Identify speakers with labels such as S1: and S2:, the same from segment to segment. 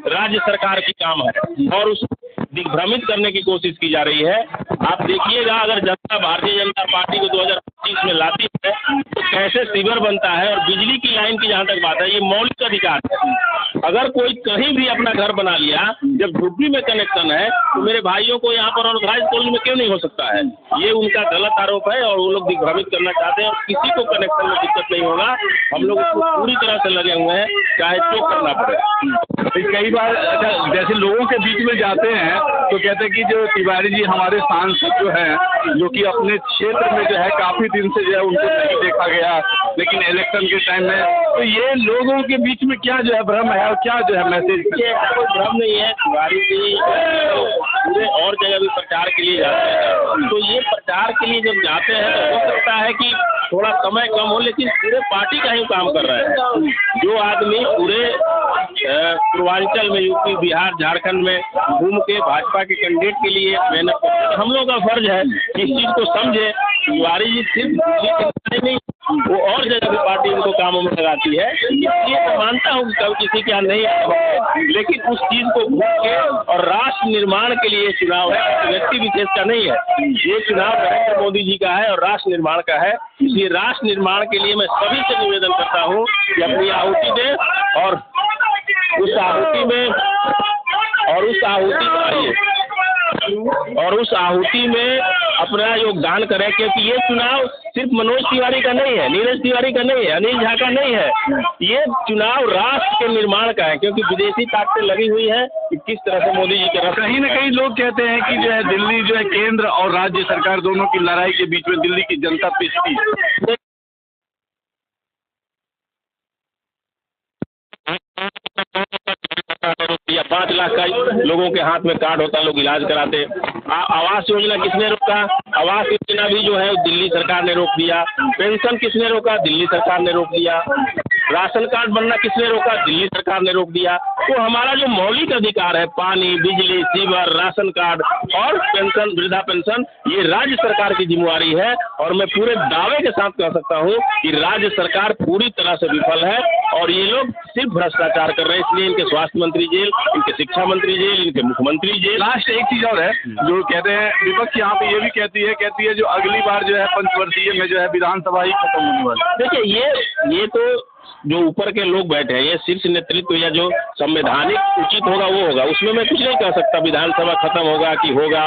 S1: राज्य सरकार की काम है और उस दिग्भ्रमित करने की कोशिश की जा रही है। आप देखिएगा, अगर जनता भारतीय जनता पार्टी को 2025 में लाती है तो कैसे सीवर बनता है। और बिजली की लाइन की जहाँ तक बात है, ये मौलिक अधिकार है। अगर कोई कहीं भी अपना घर बना लिया, जब झुग्गी में कनेक्शन है तो मेरे भाइयों को यहाँ पर अनऑथराइज्ड कॉलोनी में क्यों नहीं हो सकता है? ये उनका गलत आरोप है और वो लोग दिग्भ्रमित करना चाहते हैं। और किसी को कनेक्शन में दिक्कत नहीं होगा, हम लोग उसको पूरी तरह से लगे हुए हैं, चाहे जो करना पड़े।
S2: कई बार जैसे लोगों के बीच में जाते हैं तो कहते हैं कि जो तिवारी जी हमारे सांसद जो हैं, जो कि अपने क्षेत्र में जो है काफी दिन से जो है उनको नहीं देखा गया, लेकिन इलेक्शन के टाइम में तो ये लोगों के बीच में क्या जो है भ्रम है और क्या जो है मैसेज?
S1: कोई भ्रम नहीं है। तिवारी जी पूरे और जगह भी प्रचार के लिए जाते हैं, तो ये प्रचार के लिए जब जाते हैं तो हो सकता है कि थोड़ा समय कम हो, लेकिन पूरे पार्टी का ही काम कर रहे हैं। जो आदमी पूरे पूर्वांचल में, यूपी, बिहार, झारखंड में घूम के भाजपा के कैंडिडेट के लिए मेहनत करते हैं, हम लोगों का फर्ज है कि इस चीज़ को समझे। तिवारी जी सिर्फ नहीं, वो और जगह भी पार्टी उनको कामों में लगाती है। इसलिए मैं मानता हूँ कि कभी किसी के यहाँ नहीं आया, लेकिन उस चीज़ को भूल के और राष्ट्र निर्माण के लिए चुनाव है, व्यक्ति विशेष का नहीं है। ये चुनाव नरेंद्र मोदी जी का है और राष्ट्र निर्माण का है। इसलिए राष्ट्र निर्माण के लिए मैं सभी से निवेदन करता हूँ कि अपनी आहुति दें और उस आहुति में अपना योगदान करें, क्योंकि ये चुनाव सिर्फ मनोज तिवारी का नहीं है, नीरज तिवारी का नहीं है, अनिल झा का नहीं है। ये चुनाव राष्ट्र के निर्माण का है, क्योंकि विदेशी ताकतें लगी हुई है कि किस तरह से मोदी जी के
S2: कहीं न कहीं लोग कहते हैं कि जो है दिल्ली जो है केंद्र और राज्य सरकार दोनों की लड़ाई के बीच में दिल्ली की जनता पिसती है।
S1: 5 लाख का लोगों के हाथ में कार्ड होता है, लोग इलाज कराते। आवास योजना किसने रोका? आवास योजना भी जो है दिल्ली सरकार ने रोक दिया। पेंशन किसने रोका? दिल्ली सरकार ने रोक दिया। राशन कार्ड बनना किसने रोका? दिल्ली सरकार ने रोक दिया। तो हमारा जो मौलिक अधिकार है, पानी, बिजली, सीवर, राशन कार्ड और पेंशन, वृद्धा पेंशन, ये राज्य सरकार की जिम्मेवारी है। और मैं पूरे दावे के साथ कह सकता हूँ कि राज्य सरकार पूरी तरह से विफल है और ये लोग सिर्फ भ्रष्टाचार कर रहे हैं। इसलिए इनके स्वास्थ्य मंत्री जेल, इनके शिक्षा मंत्री जेल, इनके मुख्यमंत्री जेल।
S2: लास्ट एक चीज और है जो कहते हैं, विपक्ष यहाँ पे ये भी कहती है जो अगली बार जो है पंचवर्षीय में जो है विधानसभा ही खत्म होने वाली।
S1: देखिए, ये तो जो ऊपर के लोग बैठे हैं, ये शीर्ष नेतृत्व या जो संवैधानिक उचित होगा वो होगा, उसमें मैं कुछ नहीं कह सकता। विधानसभा खत्म होगा कि होगा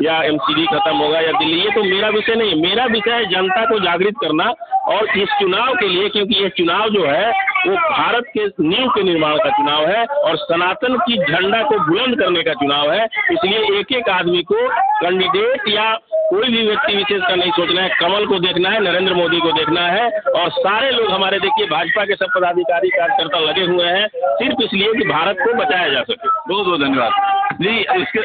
S1: या एमसीडी खत्म होगा या दिल्ली, ये तो मेरा विषय नहीं है। मेरा विषय है जनता को जागृत करना और इस चुनाव के लिए, क्योंकि ये चुनाव जो है वो भारत के नींव के निर्माण का चुनाव है और सनातन की झंडा को बुलंद करने का चुनाव है। इसलिए एक एक आदमी को कैंडिडेट या कोई भी व्यक्ति विशेष का नहीं सोचना है, कमल को देखना है, नरेंद्र मोदी को देखना है। और सारे लोग हमारे, देखिए भाजपा के सब पदाधिकारी कार्यकर्ता लगे हुए हैं सिर्फ इसलिए कि भारत को बचाया जा सके।
S2: बहुत बहुत धन्यवाद जी। इसके